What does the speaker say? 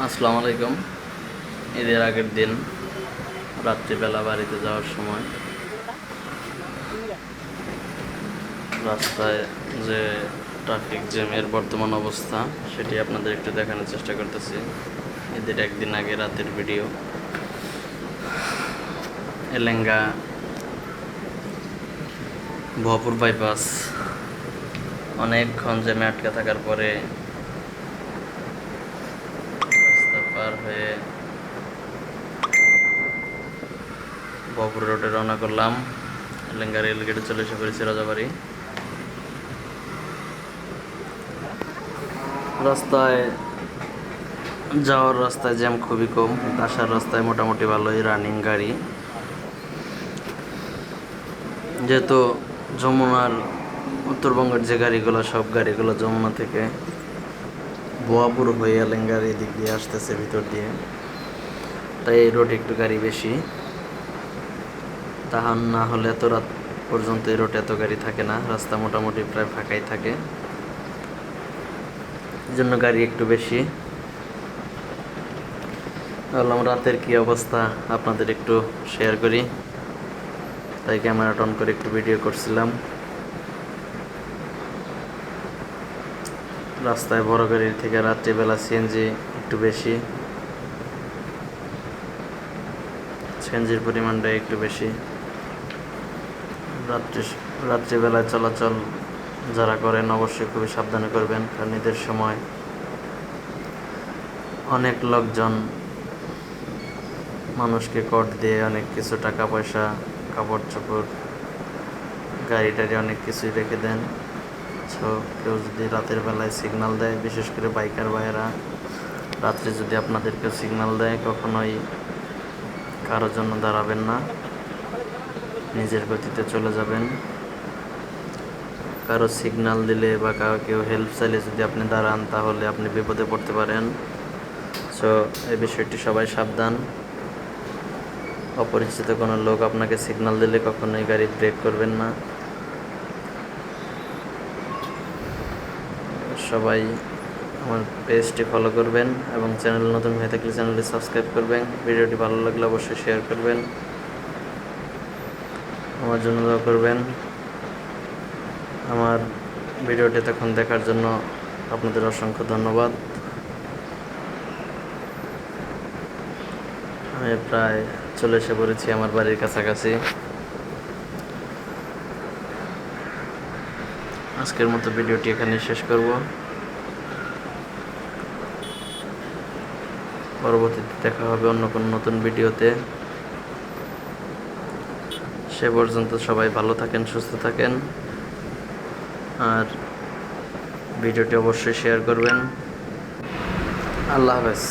আসসালামু আলাইকুম। ঈদের আগের দিন রাত্রিবেলা বাড়িতে যাওয়ার সময় রাস্তায় যে ট্রাফিক জ্যামের বর্তমান অবস্থা সেটি আপনাদের একটু দেখানোর চেষ্টা করতেছি। ঈদের একদিন আগে রাতের ভিডিও। এলেঙ্গা ভপুর বাইপাস অনেকক্ষণ জ্যামে আটকে থাকার পরে রাস্তা পার হয়ে ভপুর রোডে রওনা করলাম। এলেঙ্গা রেল গেটে চলে এসে পড়েছি রাজাবাড়ি। রাস্তায় যাওয়ার রাস্তায় জ্যাম খুবই কম, আসার রাস্তায় মোটামুটি ভালোই রানিং গাড়ি। যেহেতু যমুনার উত্তরবঙ্গের যে গাড়িগুলো সব গাড়িগুলো যমুনা থেকে বোয়াপুর হয়ে এলেঙ্গার এদিক দিয়ে আসতেছে ভিতর দিয়ে, তাই এই রোডে একটু গাড়ি বেশি। তাহার না হলে এত রাত পর্যন্ত এই রোডে এত গাড়ি থাকে না, রাস্তা মোটামুটি প্রায় ফাঁকাই থাকে, এই জন্য গাড়ি একটু বেশি। বললাম রাতের কি অবস্থা আপনাদের একটু শেয়ার করি, তাই ক্যামেরাটা অন করে একটু ভিডিও করছিলাম। রাস্তায় বড় গাড়ির থেকে রাত্রিবেলা সিএনজি একটু বেশি, সিএনজির পরিমাণটা একটু বেশি। রাত্রিবেলায় চলাচল যারা করেন অবশ্যই খুবই সাবধানে করবেন, কারণ ঈদের সময় অনেক লোকজন মানুষকে কট দিয়ে অনেক কিছু টাকা পয়সা, কাপড় চোপড়, গাড়ি টাড়ি অনেক কিছুই রেখে দেন। সো কেউ যদি রাতের বেলায় সিগন্যাল দেয়, বিশেষ করে বাইকার ভাইয়েরা রাত্রে যদি আপনাদেরকে সিগন্যাল দেয়, কখনোই কারোর জন্য দাঁড়াবেন না, নিজের গতিতে চলে যাবেন। কারো সিগন্যাল দিলে বা কেউ হেল্প চাইলে যদি আপনি দাঁড়ান, তাহলে আপনি বিপদে পড়তে পারেন। সো এই বিষয়টি সবাই সাবধান। অপরিচিত কোনো লোক আপনাকে সিগন্যাল দিলে কখনোই গাড়ি ব্রেক করবেন না। সবাই আমার পেজটি ফলো করবেন এবং চ্যানেল নতুন হয়ে থাকলে চ্যানেলটি সাবস্ক্রাইব করবেন। ভিডিওটি ভালো লাগলে অবশ্যই শেয়ার করবেন, আমার জন্য দোয়া করবেন। আমার ভিডিওটি তখন দেখার জন্য আপনাদের অসংখ্য ধন্যবাদ। আমি প্রায় চলে এসে পড়েছি আমার বাড়ির কাছাকাছি। আজকের মতো ভিডিওটি এখানে শেষ করব। পরবর্তীতে দেখা হবে অন্য কোনো নতুন ভিডিওতে। সে পর্যন্ত সবাই ভালো থাকেন, সুস্থ থাকেন, আর ভিডিওটি অবশ্যই শেয়ার করবেন। আল্লাহ হাফেজ।